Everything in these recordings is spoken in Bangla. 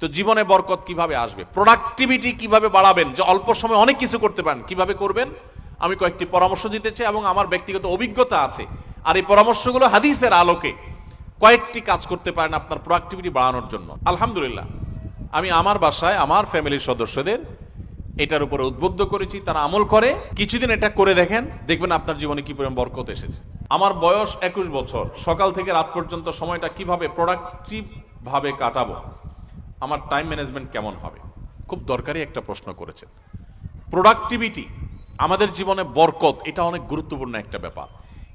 তো জীবনে বরকত কিভাবে আসবে, প্রোডাক্টিভিটি কিভাবে বাড়াবেন, যে অল্প সময় অনেক কিছু করতে পারেন, কিভাবে করবেন আমি কয়েকটি পরামর্শ দিতে চাই এবং আমার ব্যক্তিগত অভিজ্ঞতা আছে। আর এই পরামর্শগুলো হাদিসের আলোকে কয়েকটি কাজ করতে পারেন আপনার প্রোডাক্টিভিটি বাড়ানোর জন্য। আলহামদুলিল্লাহ, আমি আমার বাসায় আমার ফ্যামিলির সদস্যদের এটার উপরে উদ্বুদ্ধ করেছি, তারা আমল করে। কিছুদিন এটা করে দেখেন, দেখবেন আপনার জীবনে কি পরিমাণ বরকত এসেছে। আমার বয়স 21 বছর, সকাল থেকে রাত পর্যন্ত সময়টা কিভাবে প্রোডাক্টিভ ভাবে কাটাবো, আমার টাইম ম্যানেজমেন্ট কেমন হবে, খুব দরকারি একটা প্রশ্ন করেছেন। প্রোডাক্টিভিটি আমাদের জীবনে বরকত, এটা অনেক গুরুত্বপূর্ণ একটা ব্যাপার।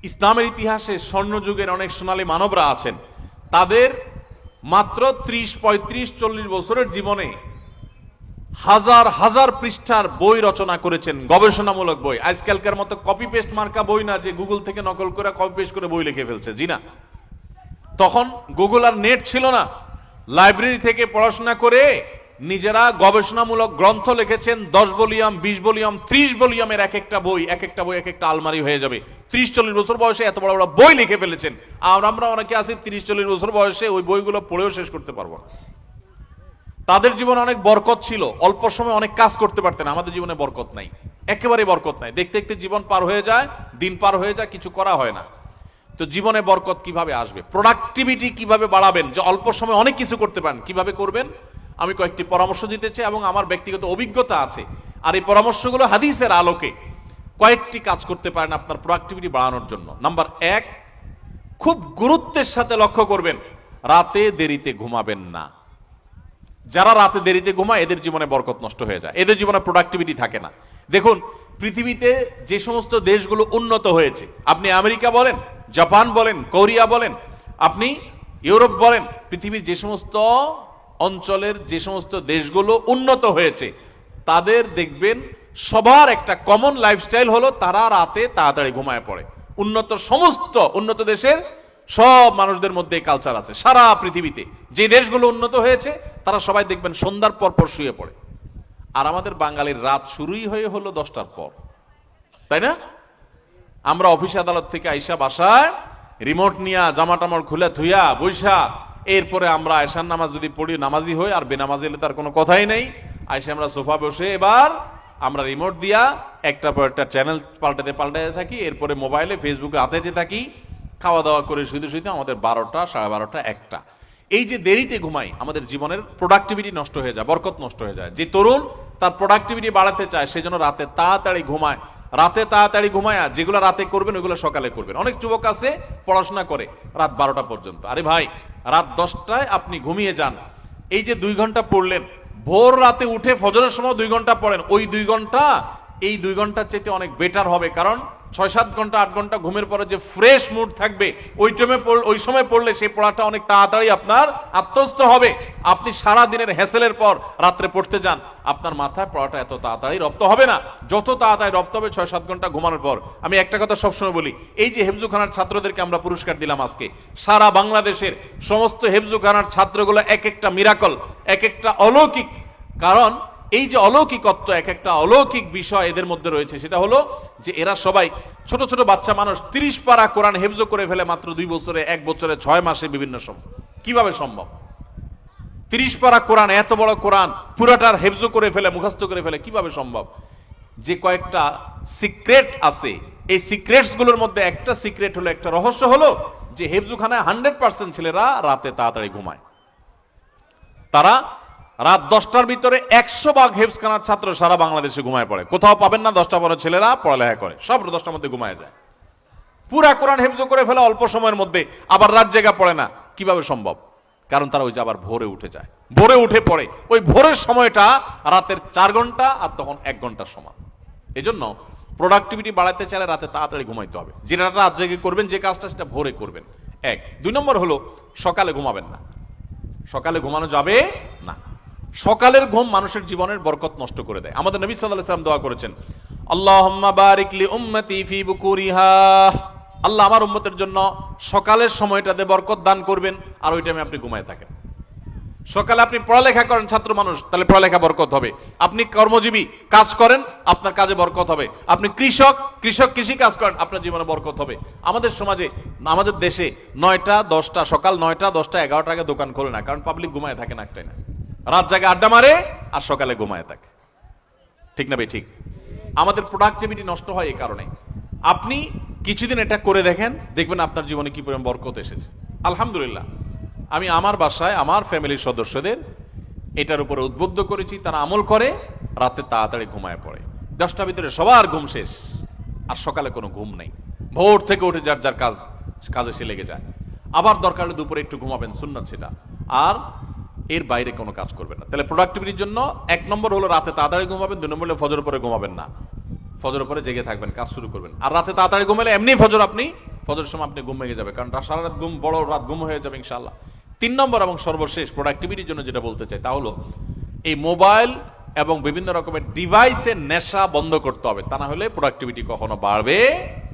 ইসলামের ইতিহাসে স্বর্ণযুগের অনেক সোনালী মানবরা আছেন, তাদের মাত্র 30, 35, 40 বছরের জীবনে হাজার হাজার পৃষ্ঠার বই রচনা করেছেন, গবেষণামূলক বই। আজকালকার মতো কপি পেস্ট মার্কা বই না, যে গুগল থেকে নকল করে কপি পেস্ট করে বই লিখে ফেলছে, জি না। তখন গুগল আর নেট ছিল না, লাইব্রেরি থেকে পড়াশোনা করে নিজেরা গবেষণামূলক গ্রন্থ লিখেছেন। 10 ভলিউম, 20 ভলিউম, 30 ভলিউমের এক একটা বই এক একটা আলমারি হয়ে যাবে। 30-40 বছর বয়সে এত বড় বড় বই লিখে ফেলেছেন। আর আমরা অনেকে আছি 30-40 বছর বয়সে ওই বইগুলো পড়েও শেষ করতে পারবো না। তাদের জীবনে অনেক বরকত ছিল, অল্প সময় অনেক কাজ করতে পারতেন। আমাদের জীবনে বরকত নাই, একেবারে বরকত নাই। দেখতে দেখতে জীবন পার হয়ে যায়, দিন পার হয়ে যায়, কিছু করা হয় না। তো জীবনে বরকত কিভাবে আসবে, প্রোডাক্টিভিটি কিভাবে বাড়াবেন, যে অল্প সময় অনেক কিছু করতে পারেন, কিভাবে করবেন আমি কয়েকটি পরামর্শ দিতে চাই এবং আমার ব্যক্তিগত অভিজ্ঞতা আছে। আর এই পরামর্শগুলো হাদিসের আলোকে কয়েকটি কাজ করতে পারেন আপনার প্রোডাক্টিভিটি বাড়ানোর জন্য। নাম্বার 1, খুব গুরুত্বের সাথে লক্ষ্য করবেন, রাতে দেরিতে ঘুমাবেন না। যারা রাতে দেরিতে ঘুমায় এদের জীবনে বরকত নষ্ট হয়ে যায়, এদের জীবনে প্রোডাক্টিভিটি থাকে না। দেখুন, পৃথিবীতে যে সমস্ত দেশগুলো উন্নত হয়েছে, আপনি আমেরিকা বলেন, জাপান বলেন, কোরিয়া বলেন, আপনি ইউরোপ বলেন, পৃথিবীর যে সমস্ত অঞ্চলের যে সমস্ত দেশগুলো উন্নত হয়েছে, তাদের দেখবেন সবার একটা কমন লাইফস্টাইল হলো তারা রাতে তাড়াতাড়ি ঘুমায় পড়ে। সমস্ত উন্নত দেশের সব মানুষদের মধ্যে কালচার আছে। সারা পৃথিবীতে যে দেশগুলো উন্নত হয়েছে তারা সবাই দেখবেন সন্ধ্যার পর পর শুয়ে পড়ে। আর আমাদের বাঙালির রাত শুরুই হয়ে হলো 10টার পর, তাই না? আমরা অফিস আদালত থেকে আইসা বাসায় রিমোট নিয়া জামা টামড় খুলে ধুইয়া বৈশা, এরপরে আমরা আয়সার নামাজ যদি পড়ি নামাজি হই, আর বেনামাজি হলে তার কোনো কথাই নেই। আইসা আমরা সোফা বসে এবার আমরা রিমোট দিয়া একটা পর একটা চ্যানেল পাল্টাতে থাকি, এরপরে মোবাইলে ফেসবুকে হাতাইতে থাকি, খাওয়া দাওয়া করে শুধু আমাদের 12টা, 12:30, 1টা। এই যে দেরিতে ঘুমাই, আমাদের জীবনের প্রোডাক্টিভিটি নষ্ট হয়ে যায়, বরকত নষ্ট হয়ে যায়। যে তরুণ তার প্রোডাক্টিভিটি বাড়াতে চায় সেজন্য রাতে তাড়াতাড়ি ঘুমায়। রাতে তাড়াতাড়ি ঘুমায়া যেগুলো রাতে করবেন ওইগুলো সকালে করবেন। অনেক যুবক আছে পড়াশোনা করে রাত 12টা পর্যন্ত। আরে ভাই, রাত 10টায় আপনি ঘুমিয়ে যান, এই যে 2 ঘন্টা পড়লেন, ভোর রাতে উঠে ফজরের সময় 2 ঘন্টা পড়েন, ওই 2 ঘন্টা এই 2 ঘন্টার চাইতে অনেক বেটার হবে। কারণ 6-7 ঘন্টা 8 ঘন্টা ঘুমের পরে যে ফ্রেশ মুড থাকবে, ওই সময় পড়লে সেই পড়াটা অনেক তাড়াতাড়ি আপনার আত্মস্থ হবে। আপনি সারা দিনের হ্যাসেলের পর রাত্রে পড়তে যান, আপনার মাথায় পড়াটা এত তাড়াতাড়ি রপ্ত হবে না, যত তাড়াতাড়ি রপ্ত হবে 6-7 ঘন্টা ঘুমানোর পর। আমি একটা কথা সবসময় বলি, এই যে হেফজুখানার ছাত্রদেরকে আমরা পুরস্কার দিলাম আজকে, সারা বাংলাদেশের সমস্ত হেফজুখানার ছাত্রগুলো এক একটা মিরাকল, এক একটা অলৌকিক। কারণ এই যে অলৌকিকত্ব, এক একটা অলৌকিক বিষয় এদের মধ্যে রয়েছে, সেটা হলো যে এরা সবাই ছোট ছোট বাচ্চা মানুষ। 30 পারা কোরআন হেফজ করে ফেলে মাত্র 2 বছরে, 1 বছরে, 6 মাসে, বিভিন্ন সময়। কিভাবে সম্ভব? 30 পারা কোরআন, এত বড় কোরআন পুরাটার হেফজ করে ফেলে, মুখস্থ করে ফেলে, কিভাবে সম্ভব? যে কয়েকটা সিক্রেট আছে, এই সিক্রেটস গুলোর মধ্যে একটা সিক্রেট হলো, একটা রহস্য হলো যে হেফজুখানায় 100% ছেলেরা রাতে তাড়াতাড়ি ঘুমায়। তারা রাত 10টার ভিতরে 100 ভাগ হেফজখানার ছাত্র সারা বাংলাদেশে ঘুমায় পড়ে। কোথাও পাবেন না 10টা বড় ছেলেরা পড়ালেখা করে, সব 10টার মধ্যে ঘুমায় যায়। পুরা কোরআন হেফজ করে ফেলে অল্প সময়ের মধ্যে, আবার রাত জেগা পড়ে না। কিভাবে সম্ভব? কারণ তারা ওই যে আবার ভোরে উঠে যায়, ভোরে উঠে পড়ে। ওই ভোরের সময়টা রাতের 4 ঘন্টা, আর তখন 1 ঘন্টার সমান। এই জন্য প্রোডাক্টিভিটি বাড়াতে চাইলে রাতে তাড়াতাড়ি ঘুমাইতে হবে। যেটা রাত জেগে করবেন, যে কাজটা, সেটা ভোরে করবেন। 1। 2 নম্বর হলো সকালে ঘুমাবেন না। সকালে ঘুমানো যাবে না। সকালের ঘুম মানুষের জীবনের বরকত নষ্ট করে দেয়। আমাদের নবী সাল্লাল্লাহু আলাইহি ওয়াসাল্লাম দোয়া করেছেন, আল্লাহুম্মা বারিক লি উম্মতি ফি বুকুরিহা, আল্লাহ আমার উম্মতের জন্য সকালের সময়টাতে বরকত দান করবেন, আর ওই টাইমে আপনি ঘুমায় থাকেন। সকালে আপনি পড়ালেখা করেন, ছাত্র মানুষ, তাহলে পড়ালেখা বরকত হবে। আপনি কর্মজীবী কাজ করেন, আপনার কাজে বরকত হবে। আপনি কৃষক কৃষি কাজ করেন, আপনার জীবনে বরকত হবে। আমাদের সমাজে, আমাদের দেশে 9টা 10টা, সকাল 9টা 10টা 11টা আগে দোকান খোলে না, কারণ পাবলিক ঘুমায় থাকে না, একটাই না। রাত জাগে আড্ডা মারে আর সকালে ঘুমায় থাকে। ঠিক না ভাই? ঠিক। আমাদের প্রোডাক্টিভিটি নষ্ট হয় এই কারণে। আপনি কিছুদিন এটা করে দেখেন, দেখবেন আপনার জীবনে কি পরিমাণ বরকত এসেছে। আলহামদুলিল্লাহ, আমি আমার বাসায় আমার ফ্যামিলির সদস্যদের এটার উপরে উদ্বুদ্ধ করেছি, তারা আমল করে, রাতে তাড়াতাড়ি ঘুমায় পড়ে। 10টার ভিতরে সবার ঘুম শেষ, আর সকালে কোনো ঘুম নেই। ভোর থেকে উঠে যার যার কাজে সে লেগে যায়। আবার দরকার হলে দুপুরে একটু ঘুমাবেন, সুন্নাত সেটা, আর এর বাইরে কোনো কাজ করবেন না। তাহলে প্রোডাক্টিভিটির জন্য 1 নম্বর হলো রাতে তাড়াতাড়ি ঘুমাবেন, 2 নম্বর হলো ফজর পরে ঘুমাবেন না, ফজর পরে জেগে থাকবেন, কাজ শুরু করবেন। আর রাতে তাড়াতাড়ি ঘুমালে এমনি ফজরের সময় আপনি ঘুম ভেঙে যাবে, কারণ সারা রাত ঘুম, বড় রাত ঘুম হয়ে যাবে ইনশাআল্লাহ। 3 নম্বর এবং সর্বশেষ প্রোডাক্টিভিটির জন্য যেটা বলতে চাই তা হলো এই মোবাইল এবং বিভিন্ন রকমের ডিভাইসের নেশা বন্ধ করতে হবে, তা না হলে প্রোডাক্টিভিটি কখনো বাড়বে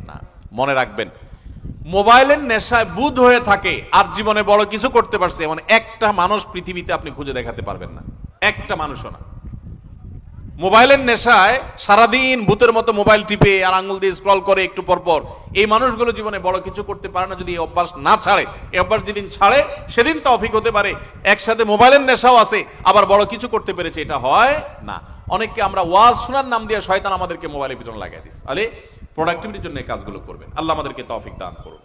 না। মনে রাখবেন, মোবাইলের নেশায় বুধ হয়ে থাকে আর জীবনে বড় কিছু করতে পারছে এমন একটা মানুষ পৃথিবীতে আপনি খুঁজে দেখাতে পারবেন না, একটা মানুষও না। মোবাইলের নেশায় সারাদিন ভূতের মতো মোবাইল টিপে আর আঙ্গুল দিয়ে স্ক্রল করে একটু পর পর, এই মানুষগুলো জীবনে বড় কিছু করতে পারে না যদি এই অভ্যাস না ছাড়ে। এই অভ্যাস যেদিন ছাড়ে সেদিন তৌফিক হতে পারে, একসাথে মোবাইলের নেশাও আছে আবার বড় কিছু করতে পেরেছে, এটা হয় না। অনেককে আমরা ওয়াজ শোনার নাম দিয়ে শয়তান আমাদেরকে মোবাইলের পিছনে লাগাই দিস। আরে প্রোডাক্টিভিটির জন্য এই কাজগুলো করবেন। আল্লাহ আমাদেরকে তৌফিক দান করুন।